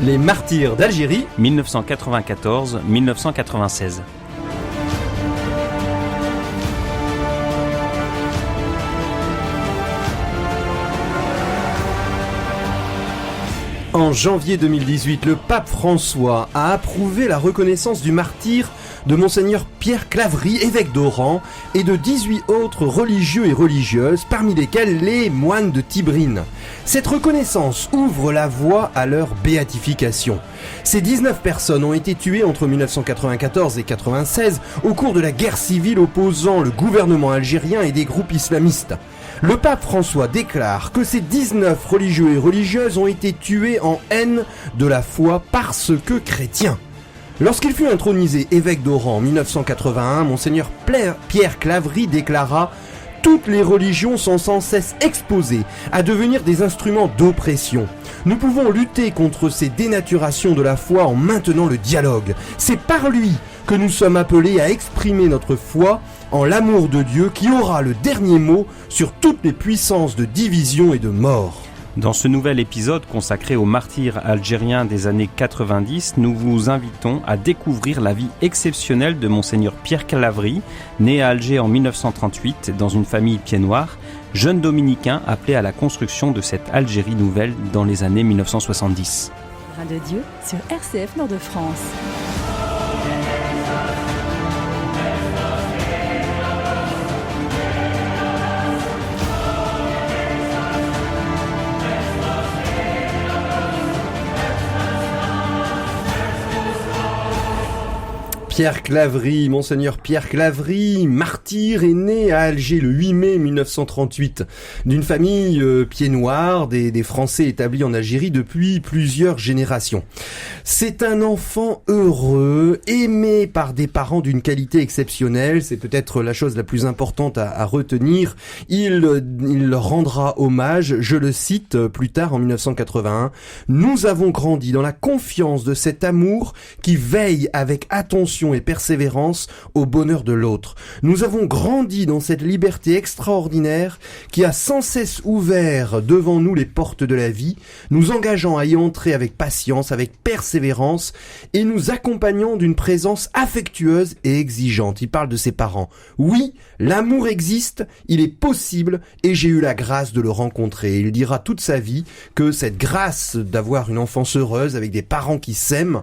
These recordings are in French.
Les martyrs d'Algérie, 1994-1996. En janvier 2018, le pape François a approuvé la reconnaissance du martyre de Monseigneur Pierre Claverie, évêque d'Oran, et de 18 autres religieux et religieuses, parmi lesquels les moines de Tibrine. Cette reconnaissance ouvre la voie à leur béatification. Ces 19 personnes ont été tuées entre 1994 et 1996 au cours de la guerre civile opposant le gouvernement algérien et des groupes islamistes. Le pape François déclare que ces 19 religieux et religieuses ont été tués en haine de la foi parce que chrétiens. Lorsqu'il fut intronisé évêque d'Oran en 1981, Monseigneur Pierre Claverie déclara « Toutes les religions sont sans cesse exposées à devenir des instruments d'oppression. Nous pouvons lutter contre ces dénaturations de la foi en maintenant le dialogue. C'est par lui que nous sommes appelés à exprimer notre foi en l'amour de Dieu qui aura le dernier mot sur toutes les puissances de division et de mort. » Dans ce nouvel épisode consacré aux martyrs algériens des années 90, nous vous invitons à découvrir la vie exceptionnelle de Monseigneur Pierre Claverie, né à Alger en 1938 dans une famille pied-noir, jeune dominicain appelé à la construction de cette Algérie nouvelle dans les années 1970. Grain de Dieu sur RCF Nord-de-France. Pierre Claverie, Monseigneur Pierre Claverie, martyr, est né à Alger le 8 mai 1938, d'une famille pied-noir, des Français établis en Algérie depuis plusieurs générations. C'est un enfant heureux, aimé par des parents d'une qualité exceptionnelle, c'est peut-être la chose la plus importante à retenir. Il leur rendra hommage, je le cite plus tard en 1981, « Nous avons grandi dans la confiance de cet amour qui veille avec attention et persévérance au bonheur de l'autre. Nous avons grandi dans cette liberté extraordinaire qui a sans cesse ouvert devant nous les portes de la vie, nous engageant à y entrer avec patience, avec persévérance et nous accompagnant d'une présence affectueuse et exigeante. » Il parle de ses parents. Oui, l'amour existe, il est possible et j'ai eu la grâce de le rencontrer. Il dira toute sa vie que cette grâce d'avoir une enfance heureuse avec des parents qui s'aiment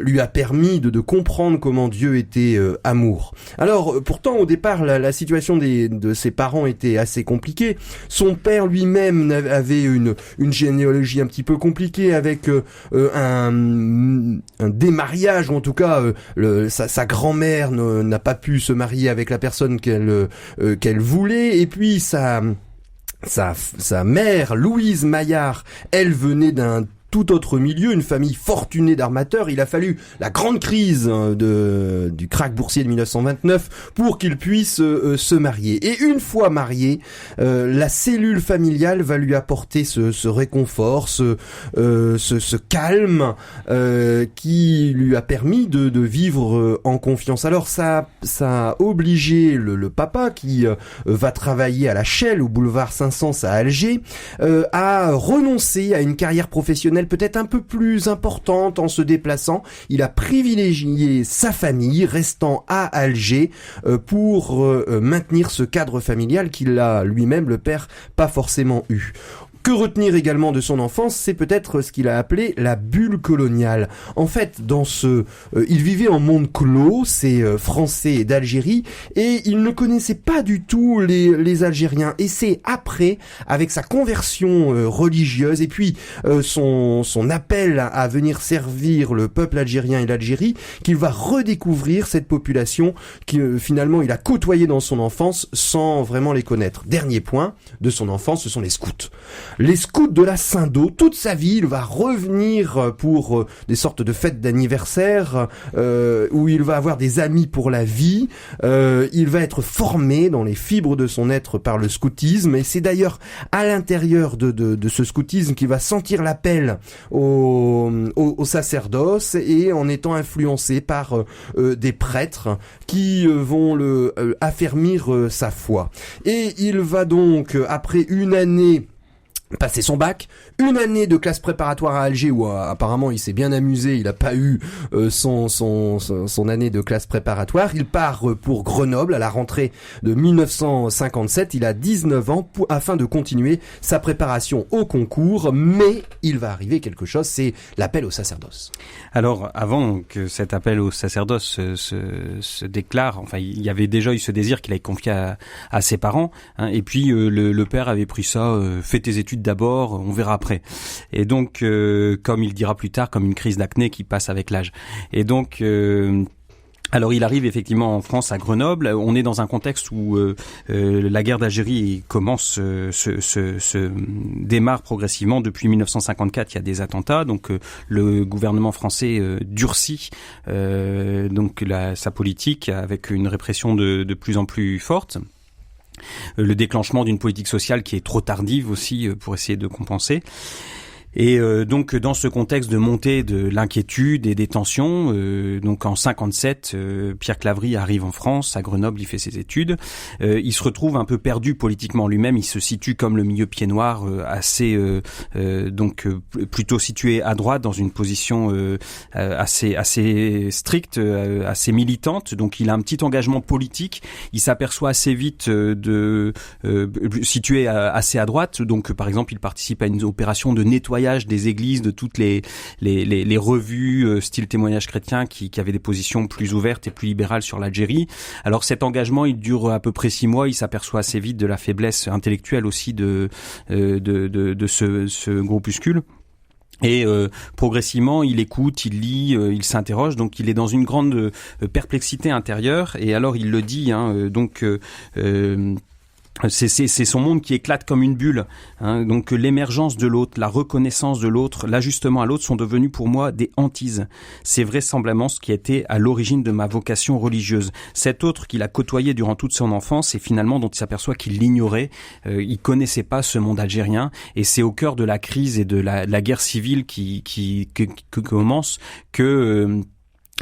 lui a permis de comprendre comment Dieu était amour. Alors, pourtant, au départ, la situation de ses parents était assez compliquée. Son père lui-même avait une généalogie un petit peu compliquée avec un démariage, ou en tout cas, sa grand-mère n'a pas pu se marier avec la personne qu'elle voulait, et puis sa mère, Louise Maillard, elle venait d'un tout autre milieu, une famille fortunée d'armateurs. Il a fallu la grande crise du krach boursier de 1929 pour qu'il puisse se marier. Et une fois marié, la cellule familiale va lui apporter ce réconfort, ce calme qui lui a permis de vivre en confiance. Alors ça a obligé le papa qui va travailler à la Shell au boulevard Saint-Saëns à Alger à renoncer à une carrière professionnelle peut-être un peu plus importante en se déplaçant. Il a privilégié sa famille, restant à Alger pour maintenir ce cadre familial qu'il a lui-même, le père, pas forcément eu. Que retenir également de son enfance, c'est peut-être ce qu'il a appelé la bulle coloniale. En fait, il vivait en monde clos, ces Français d'Algérie, et il ne connaissait pas du tout les Algériens. Et c'est après, avec sa conversion religieuse, et puis son appel à venir servir le peuple algérien et l'Algérie, qu'il va redécouvrir cette population que finalement il a côtoyé dans son enfance sans vraiment les connaître. Dernier point de son enfance, ce sont les scouts. Les scouts de la Saint-Do, toute sa vie, il va revenir pour des sortes de fêtes d'anniversaire où il va avoir des amis pour la vie. Il va être formé dans les fibres de son être par le scoutisme, et c'est d'ailleurs à l'intérieur de ce scoutisme qu'il va sentir l'appel au sacerdoce, et en étant influencé par des prêtres qui vont affermir sa foi. Et il va donc, après une année passer son bac, une année de classe préparatoire à Alger où apparemment il s'est bien amusé, il a pas eu son année de classe préparatoire. Il part pour Grenoble à la rentrée de 1957. Il a 19 ans afin de continuer sa préparation au concours, mais il va arriver quelque chose, c'est l'appel au sacerdoce. Alors, avant que cet appel au sacerdoce se déclare, enfin, il y avait déjà eu ce désir qu'il avait confié à ses parents, hein, et puis le père avait pris ça, fais tes études d'abord, on verra après. Et donc, comme il dira plus tard, comme une crise d'acné qui passe avec l'âge. Et donc, alors il arrive effectivement en France, à Grenoble. On est dans un contexte où la guerre d'Algérie commence, se démarre progressivement. Depuis 1954, il y a des attentats. Donc le gouvernement français durcit donc sa politique avec une répression de plus en plus forte. Le déclenchement d'une politique sociale qui est trop tardive aussi pour essayer de compenser. Et donc dans ce contexte de montée de l'inquiétude et des tensions, donc en 57, Pierre Claverie arrive en France, à Grenoble, il fait ses études. Il se retrouve un peu perdu politiquement lui-même. Il se situe comme le milieu pied noir, assez donc plutôt situé à droite dans une position assez stricte, assez militante. Donc il a un petit engagement politique. Il s'aperçoit assez vite de situé assez à droite. Donc par exemple, il participe à une opération de nettoyage des églises, de toutes les revues style témoignage chrétien qui avaient des positions plus ouvertes et plus libérales sur l'Algérie. Alors cet engagement, il dure à peu près 6 mois. Il s'aperçoit assez vite de la faiblesse intellectuelle aussi de ce groupuscule. Et progressivement, il écoute, il lit, il s'interroge. Donc, il est dans une grande perplexité intérieure. Et alors, il le dit. C'est son monde qui éclate comme une bulle, hein. Donc l'émergence de l'autre, la reconnaissance de l'autre, l'ajustement à l'autre sont devenus pour moi des hantises. C'est vraisemblablement ce qui était à l'origine de ma vocation religieuse. Cet autre qu'il a côtoyé durant toute son enfance et finalement dont il s'aperçoit qu'il l'ignorait, il connaissait pas ce monde algérien, et c'est au cœur de la crise et de la guerre civile qui commence que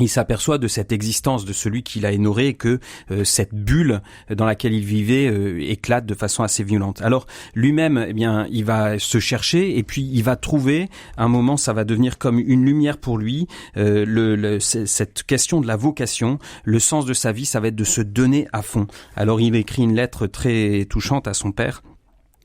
il s'aperçoit de cette existence de celui qu'il a ignoré et que cette bulle dans laquelle il vivait éclate de façon assez violente. Alors lui-même, eh bien, il va se chercher et puis il va trouver, à un moment, ça va devenir comme une lumière pour lui, cette question de la vocation, le sens de sa vie, ça va être de se donner à fond. Alors il écrit une lettre très touchante à son père.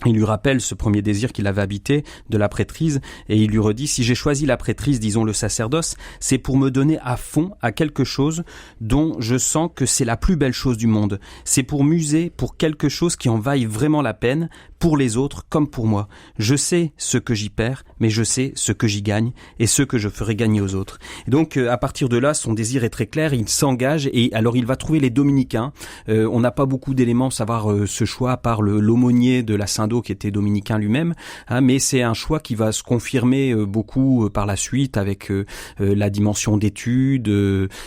Il lui rappelle ce premier désir qu'il avait habité de la prêtrise et il lui redit « Si j'ai choisi la prêtrise, disons le sacerdoce, c'est pour me donner à fond à quelque chose dont je sens que c'est la plus belle chose du monde. C'est pour muser pour quelque chose qui en vaille vraiment la peine, pour les autres comme pour moi. Je sais ce que j'y perds, mais je sais ce que j'y gagne et ce que je ferai gagner aux autres. » Et donc à partir de là, son désir est très clair, il s'engage et alors il va trouver les dominicains. On n'a pas beaucoup d'éléments pour savoir ce choix, à part l'aumônier de la Saint-Dô qui était dominicain lui-même, hein, mais c'est un choix qui va se confirmer beaucoup par la suite avec la dimension d'études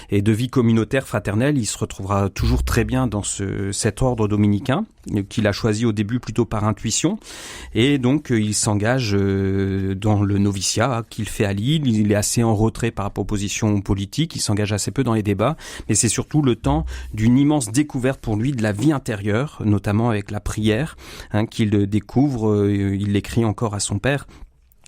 et de vie communautaire fraternelle. Il se retrouvera toujours très bien dans cet ordre dominicain qu'il a choisi au début plutôt par intuition, et donc il s'engage dans le noviciat qu'il fait à Lille. Il est assez en retrait par rapport aux positions politiques, il s'engage assez peu dans les débats, mais c'est surtout le temps d'une immense découverte pour lui de la vie intérieure, notamment avec la prière, hein, qu'il découvre. Il l'écrit encore à son père.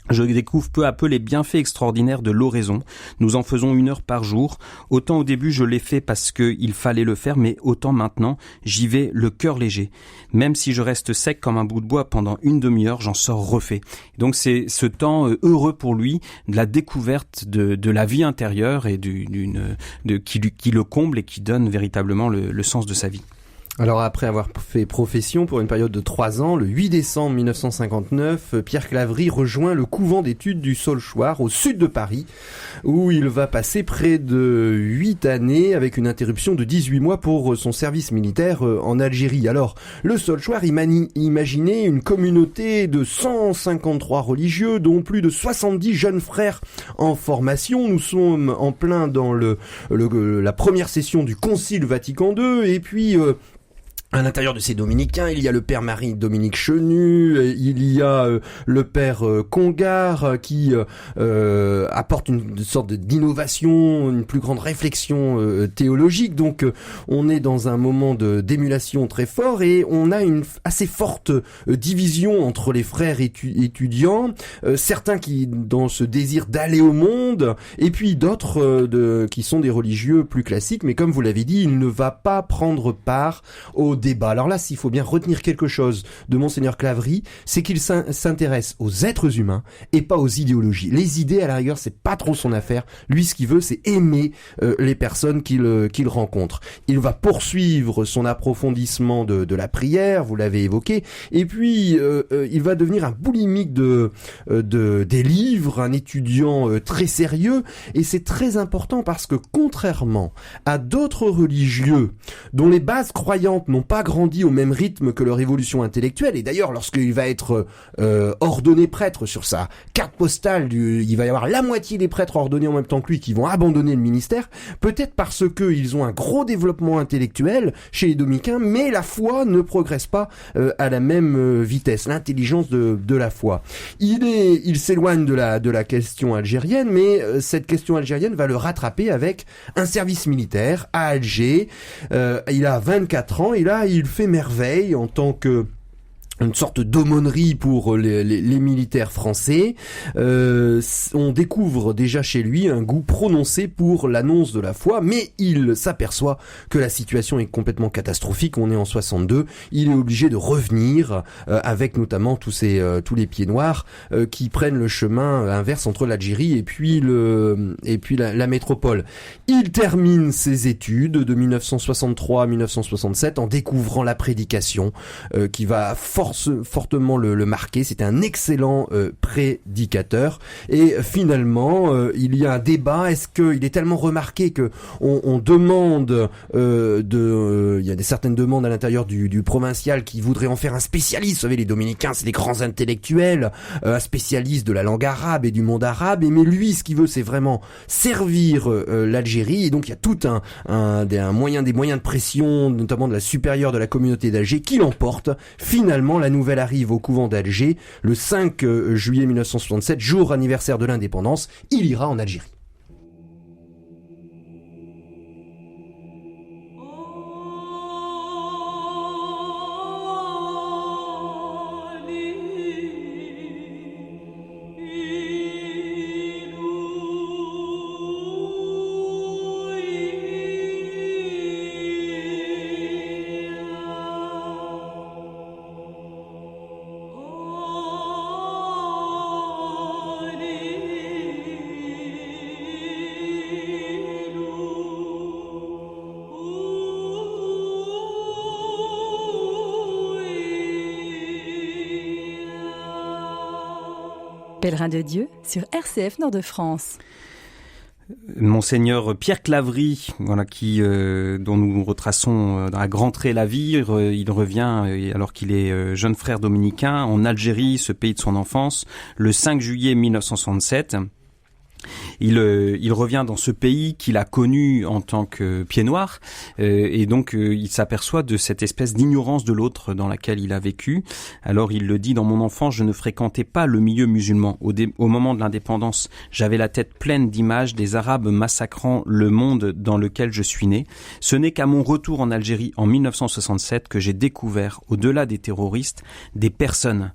Je découvre peu à peu les bienfaits extraordinaires de l'oraison. Nous en faisons 1 heure par jour. Autant au début je l'ai fait parce qu'il fallait le faire, mais autant maintenant j'y vais le cœur léger. Même si je reste sec comme un bout de bois pendant 1 demi-heure, j'en sors refait. Donc c'est ce temps heureux pour lui, de la découverte de la vie intérieure et qui le comble et qui donne véritablement le sens de sa vie. Alors après avoir fait profession pour une période de 3 ans, le 8 décembre 1959, Pierre Claverie rejoint le couvent d'études du Saulchoir au sud de Paris, où il va passer près de 8 années avec une interruption de 18 mois pour son service militaire en Algérie. Alors, le Saulchoir imaginait une communauté de 153 religieux, dont plus de 70 jeunes frères en formation. Nous sommes en plein dans la première session du Concile Vatican II, et puis À l'intérieur de ces dominicains, il y a le père Marie-Dominique Chenu, il y a le père Congar qui apporte une sorte d'innovation, une plus grande réflexion théologique. Donc on est dans un moment d'émulation très fort et on a une assez forte division entre les frères étudiants, certains qui dans ce désir d'aller au monde et puis d'autres qui sont des religieux plus classiques. Mais comme vous l'avez dit, il ne va pas prendre part au débat. Alors là, s'il faut bien retenir quelque chose de Monseigneur Claverie, c'est qu'il s'intéresse aux êtres humains et pas aux idéologies. Les idées, à la rigueur, c'est pas trop son affaire. Lui, ce qu'il veut, c'est aimer les personnes qu'il rencontre. Il va poursuivre son approfondissement de la prière, vous l'avez évoqué, et puis il va devenir un boulimique des livres, un étudiant très sérieux, et c'est très important parce que contrairement à d'autres religieux dont les bases croyantes n'ont pas grandi au même rythme que leur évolution intellectuelle, et d'ailleurs lorsqu'il va être ordonné prêtre sur sa carte postale, il va y avoir la moitié des prêtres ordonnés en même temps que lui qui vont abandonner le ministère, peut-être parce que ils ont un gros développement intellectuel chez les dominicains, mais la foi ne progresse pas à la même vitesse, l'intelligence de la foi. Il s'éloigne de la question algérienne, mais cette question algérienne va le rattraper avec un service militaire à Alger. Il a 24 ans et là il fait merveille en tant que une sorte d'aumônerie pour les militaires français. On découvre déjà chez lui un goût prononcé pour l'annonce de la foi, mais il s'aperçoit que la situation est complètement catastrophique. On est en 62, il est obligé de revenir avec notamment tous les pieds noirs qui prennent le chemin inverse entre l'Algérie et puis la métropole. Il termine ses études de 1963 à 1967 en découvrant la prédication qui va fortement le marquer. C'était un excellent prédicateur et finalement il y a un débat. Est-ce qu'il est tellement remarqué que on demande il y a certaines demandes à l'intérieur du provincial qui voudraient en faire un spécialiste. Vous savez, les dominicains c'est des grands intellectuels, un spécialiste de la langue arabe et du monde arabe, mais lui ce qu'il veut c'est vraiment servir l'Algérie, et donc il y a tout des moyens de pression, notamment de la supérieure de la communauté d'Alger, qui l'emporte. Finalement, la nouvelle arrive au couvent d'Alger le 5 juillet 1967, jour anniversaire de l'indépendance. Il ira en Algérie. Pèlerin de Dieu sur RCF Nord-de-France. Monseigneur Pierre Claverie, voilà, dont nous retraçons dans la grande trait la vie. Il revient, alors qu'il est jeune frère dominicain, en Algérie, ce pays de son enfance, le 5 juillet 1967. Il revient dans ce pays qu'il a connu en tant que pied noir, et donc il s'aperçoit de cette espèce d'ignorance de l'autre dans laquelle il a vécu. Alors il le dit: dans mon enfance, je ne fréquentais pas le milieu musulman. Au moment de l'indépendance, j'avais la tête pleine d'images des Arabes massacrant le monde dans lequel je suis né. Ce n'est qu'à mon retour en Algérie en 1967 que j'ai découvert, au-delà des terroristes, des personnes.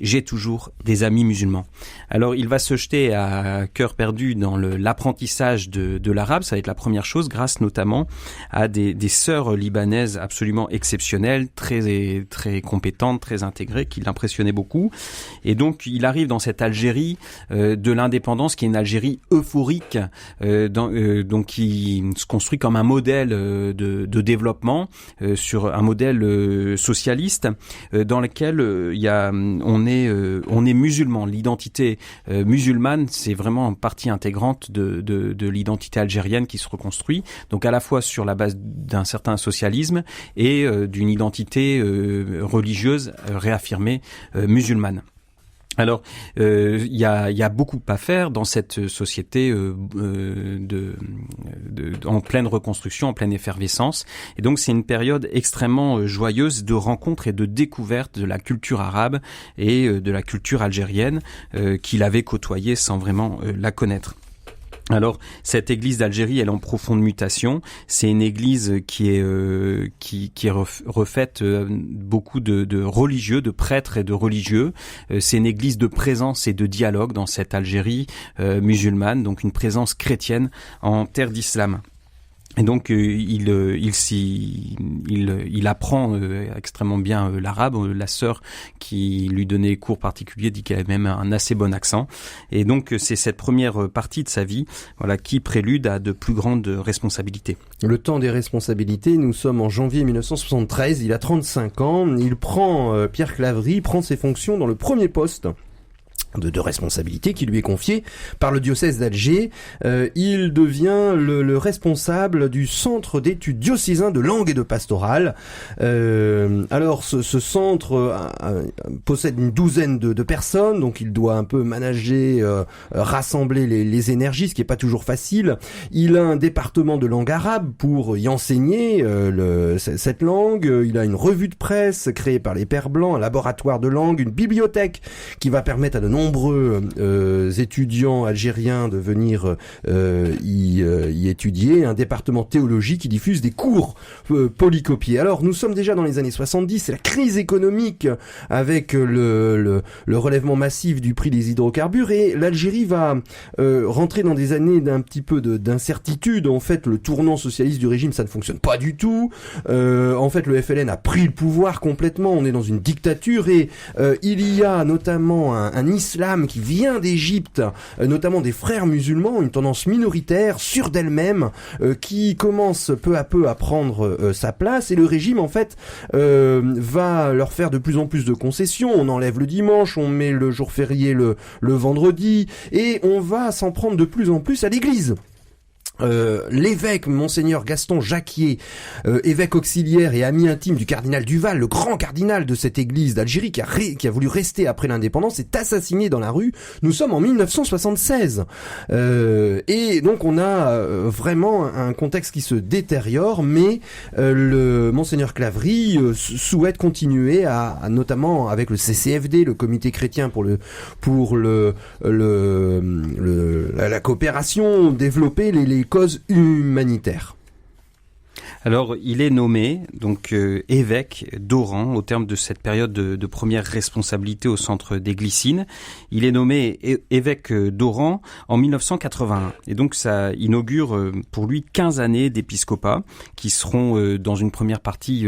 J'ai toujours des amis musulmans. Alors, il va se jeter à cœur perdu dans l'apprentissage de l'arabe. Ça va être la première chose, grâce notamment à des sœurs libanaises absolument exceptionnelles, très, très compétentes, très intégrées, qui l'impressionnaient beaucoup. Et donc, il arrive dans cette Algérie de l'indépendance, qui est une Algérie euphorique, donc qui se construit comme un modèle de développement, sur un modèle socialiste, dans lequel on est musulman. L'identité musulmane, c'est vraiment une partie intégrante de l'identité algérienne qui se reconstruit. Donc à la fois sur la base d'un certain socialisme et d'une identité religieuse réaffirmée musulmane. Alors, il y a beaucoup à faire dans cette société en pleine reconstruction, en pleine effervescence. Et donc, c'est une période extrêmement joyeuse de rencontres et de découvertes de la culture arabe et de la culture algérienne qu'il avait côtoyée sans vraiment la connaître. Alors, cette église d'Algérie, elle est en profonde mutation. C'est une église qui est refaite beaucoup de religieux, de prêtres et de religieux. C'est une église de présence et de dialogue dans cette Algérie musulmane, donc une présence chrétienne en terre d'islam. Et donc il apprend extrêmement bien l'arabe. La sœur qui lui donnait cours particuliers dit qu'elle avait même un assez bon accent. Et donc c'est cette première partie de sa vie, voilà, qui prélude à de plus grandes responsabilités. Le temps des responsabilités, nous sommes en janvier 1973. Il a 35 ans. Il prend Pierre Claverie prend ses fonctions dans le premier poste de responsabilité qui lui est confiée par le diocèse d'Alger. Il devient le responsable du centre d'études diocésain de langue et de pastorale. Alors ce centre possède une douzaine de personnes, donc il doit un peu manager, rassembler les énergies, ce qui est pas toujours facile. Il a un département de langue arabe pour y enseigner cette langue. Il a une revue de presse créée par les Pères Blancs, un laboratoire de langue, une bibliothèque qui va permettre à de nombreux étudiants algériens de venir y étudier, un département théologique qui diffuse des cours polycopiés. Alors nous sommes déjà dans les années 70, c'est la crise économique avec le relèvement massif du prix des hydrocarbures, et l'Algérie va rentrer dans des années d'un petit peu d'incertitude. En fait, le tournant socialiste du régime, ça ne fonctionne pas du tout. En fait, le FLN a pris le pouvoir complètement, on est dans une dictature, et il y a notamment un islam qui vient d'Égypte, notamment des frères musulmans, une tendance minoritaire, sûre d'elle-même, qui commence peu à peu à prendre sa place, et le régime en fait va leur faire de plus en plus de concessions. On enlève le dimanche, on met le jour férié le vendredi, et on va s'en prendre de plus en plus à l'église. L'évêque Monseigneur Gaston Jacquier, évêque auxiliaire et ami intime du cardinal Duval, le grand cardinal de cette église d'Algérie qui a voulu rester après l'indépendance, est assassiné dans la rue. Nous sommes en 1976. Et donc on a vraiment un contexte qui se détériore, mais le Monseigneur Claverie souhaite continuer à notamment avec le CCFD, le comité chrétien pour la coopération, développer les causes humanitaires. Alors, il est nommé donc évêque d'Oran au terme de cette période de première responsabilité au centre des Glycines. Il est nommé évêque d'Oran en 1981. Et donc, ça inaugure pour lui 15 années d'épiscopat qui seront dans une première partie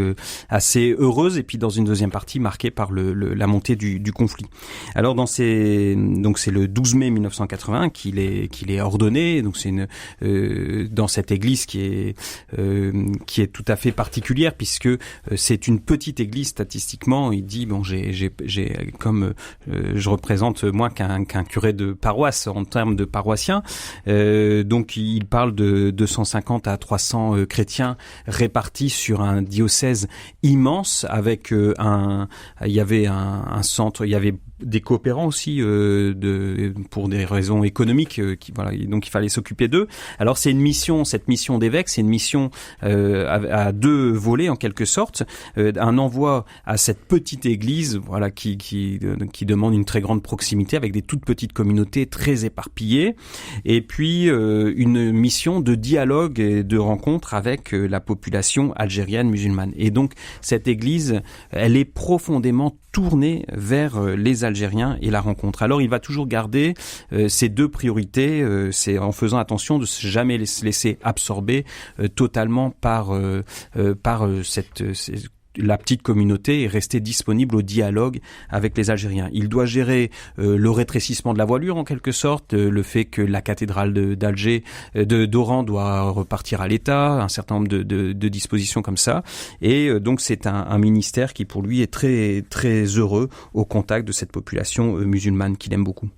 assez heureuses et puis dans une deuxième partie marquée par la montée du conflit. Alors, donc c'est le 12 mai 1981 qu'il est ordonné. Donc, c'est dans cette église qui est tout à fait particulière puisque c'est une petite église statistiquement. Il dit je représente moins qu'un curé de paroisse en termes de paroissiens. Donc il parle de 250 à 300 chrétiens répartis sur un diocèse immense avec il y avait un centre, il y avait des coopérants aussi pour des raisons économiques donc il fallait s'occuper d'eux. Alors c'est cette mission d'évêque, c'est une mission à deux volets en quelque sorte, un envoi à cette petite église qui demande une très grande proximité avec des toutes petites communautés très éparpillées, et puis une mission de dialogue et de rencontre avec la population algérienne musulmane. Et donc cette église, elle est profondément tournée vers les Algériens et la rencontre. Alors il va toujours garder ces deux priorités, c'est en faisant attention de ne jamais se laisser absorber totalement par la petite communauté et rester disponible au dialogue avec les Algériens. Il doit gérer le rétrécissement de la voilure en quelque sorte, le fait que la cathédrale d'Oran doit repartir à l'État, un certain nombre de dispositions comme ça. Et donc c'est un ministère qui pour lui est très très heureux au contact de cette population musulmane qu'il aime beaucoup.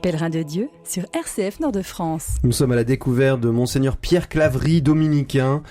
Pèlerin de Dieu sur RCF Nord-de-France. Nous sommes à la découverte de Monseigneur Pierre Claverie, dominicain,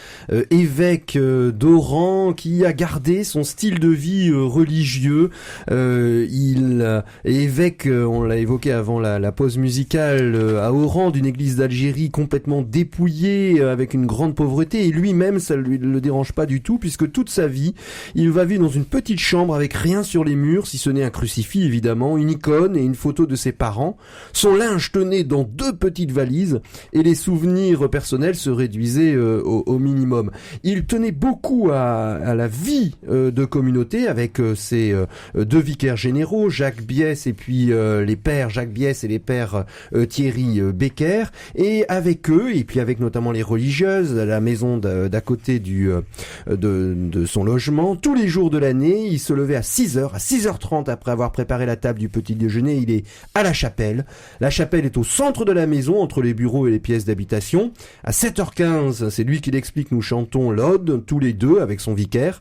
évêque d'Oran, qui a gardé son style de vie religieux. Il est évêque, on l'a évoqué avant la pause musicale, à Oran, d'une église d'Algérie complètement dépouillée, avec une grande pauvreté. Et lui-même, ça ne le dérange pas du tout, puisque toute sa vie, il va vivre dans une petite chambre avec rien sur les murs, si ce n'est un crucifix évidemment, une icône et une photo de ses parents. Son linge tenait dans 2 petites valises et les souvenirs personnels se réduisaient au minimum. Il tenait beaucoup à la vie de communauté avec ses 2 vicaires généraux, Jacques Biès et puis les pères Jacques Biès et les pères Thierry Becker, et avec eux, et puis avec notamment les religieuses, à la maison d'à côté de son logement, tous les jours de l'année, il se levait à 6h30 après avoir préparé la table du petit déjeuner, il est à la chapelle. La chapelle est au centre de la maison, entre les bureaux et les pièces d'habitation. À 7h15, c'est lui qui l'explique, nous chantons l'Ode, tous les 2, avec son vicaire.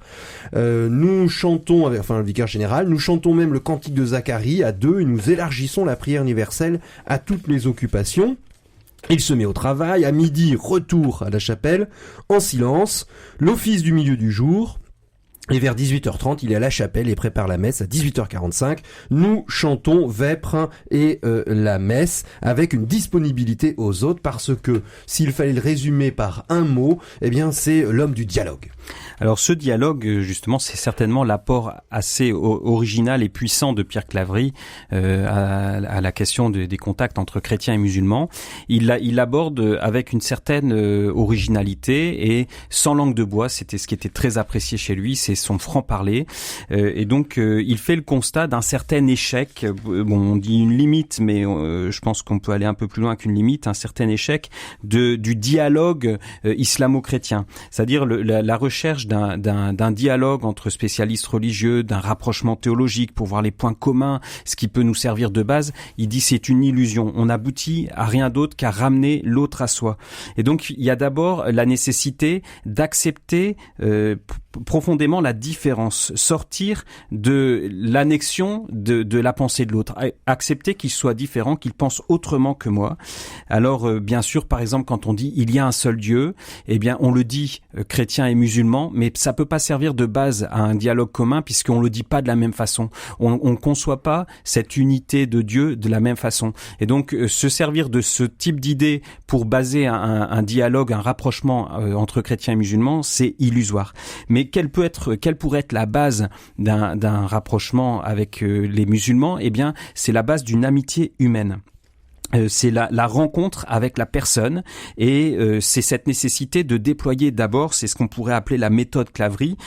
Nous chantons, le vicaire général, nous chantons même le cantique de Zacharie à 2, et nous élargissons la prière universelle à toutes les occupations. Il se met au travail, à midi, retour à la chapelle, en silence, l'office du milieu du jour. Et vers 18h30, il est à la chapelle et prépare la messe. À 18h45, nous chantons vêpres et la messe avec une disponibilité aux autres, parce que s'il fallait le résumer par un mot, eh bien c'est l'homme du dialogue. Alors ce dialogue, justement, c'est certainement l'apport assez original et puissant de Pierre Claverie à la question des contacts entre chrétiens et musulmans. Il aborde avec une certaine originalité et sans langue de bois. C'était ce qui était très apprécié chez lui, c'est son franc-parler. Et donc il fait le constat d'un certain échec. Bon, on dit une limite, mais je pense qu'on peut aller un peu plus loin qu'une limite. Un certain échec du dialogue islamo-chrétien, c'est-à-dire la recherche d'un dialogue entre spécialistes religieux, d'un rapprochement théologique pour voir les points communs, ce qui peut nous servir de base. Il dit c'est une illusion. On aboutit à rien d'autre qu'à ramener l'autre à soi. Et donc il y a d'abord la nécessité d'accepter profondément la différence, sortir de l'annexion de la pensée de l'autre, accepter qu'il soit différent, qu'il pense autrement que moi. Alors bien sûr, par exemple, quand on dit il y a un seul Dieu, eh bien on le dit chrétien et musulman, mais ça peut pas servir de base à un dialogue commun puisqu'on le dit pas de la même façon. On conçoit pas cette unité de Dieu de la même façon. Et donc se servir de ce type d'idée pour baser un dialogue, un rapprochement entre chrétiens et musulmans, c'est illusoire. Mais quelle pourrait être la base d'un rapprochement avec les musulmans? Eh bien, c'est la base d'une amitié humaine. C'est la rencontre avec la personne, et c'est cette nécessité de déployer d'abord, c'est ce qu'on pourrait appeler la méthode Claverie,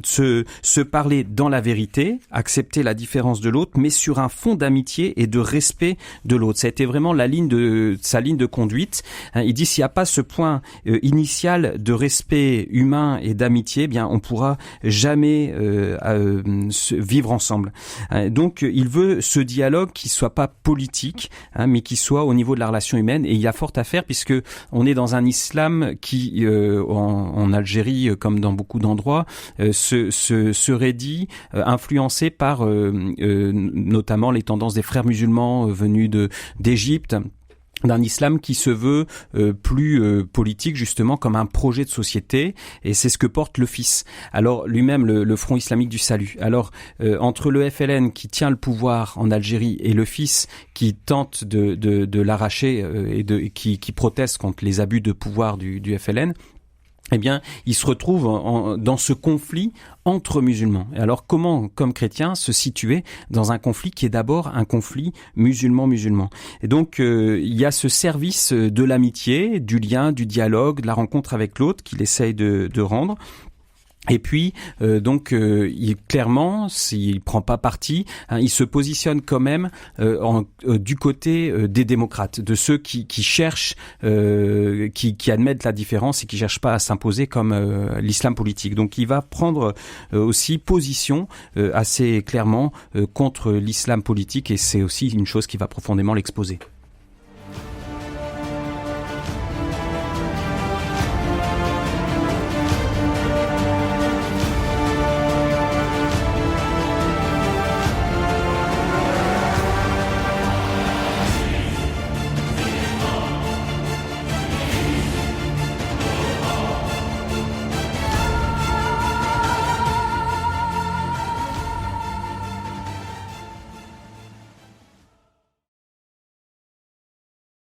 se parler dans la vérité, accepter la différence de l'autre, mais sur un fond d'amitié et de respect de l'autre. Ça a été vraiment sa ligne de conduite. Il dit s'il n'y a pas ce point initial de respect humain et d'amitié, eh bien on pourra jamais vivre ensemble. Donc il veut ce dialogue qui soit pas politique, mais qui soit au niveau de la relation humaine, et il y a fort à faire puisque on est dans un islam qui en Algérie comme dans beaucoup d'endroits serait dit influencé par notamment les tendances des frères musulmans venus d'Égypte, d'un islam qui se veut plus politique, justement comme un projet de société, et c'est ce que porte le Fils. Alors lui-même, le Front islamique du salut. Alors entre le FLN qui tient le pouvoir en Algérie et le Fils qui tente de l'arracher et qui proteste contre les abus de pouvoir du FLN, eh bien, il se retrouve dans ce conflit entre musulmans. Et alors, comment, comme chrétien, se situer dans un conflit qui est d'abord un conflit musulman-musulman? Et donc, il y a ce service de l'amitié, du lien, du dialogue, de la rencontre avec l'autre qu'il essaye de rendre. Et puis, clairement, s'il prend pas parti, il se positionne quand même du côté des démocrates, de ceux qui cherchent, qui admettent la différence et qui cherchent pas à s'imposer comme l'islam politique. Donc, il va prendre aussi position assez clairement contre l'islam politique, et c'est aussi une chose qui va profondément l'exposer.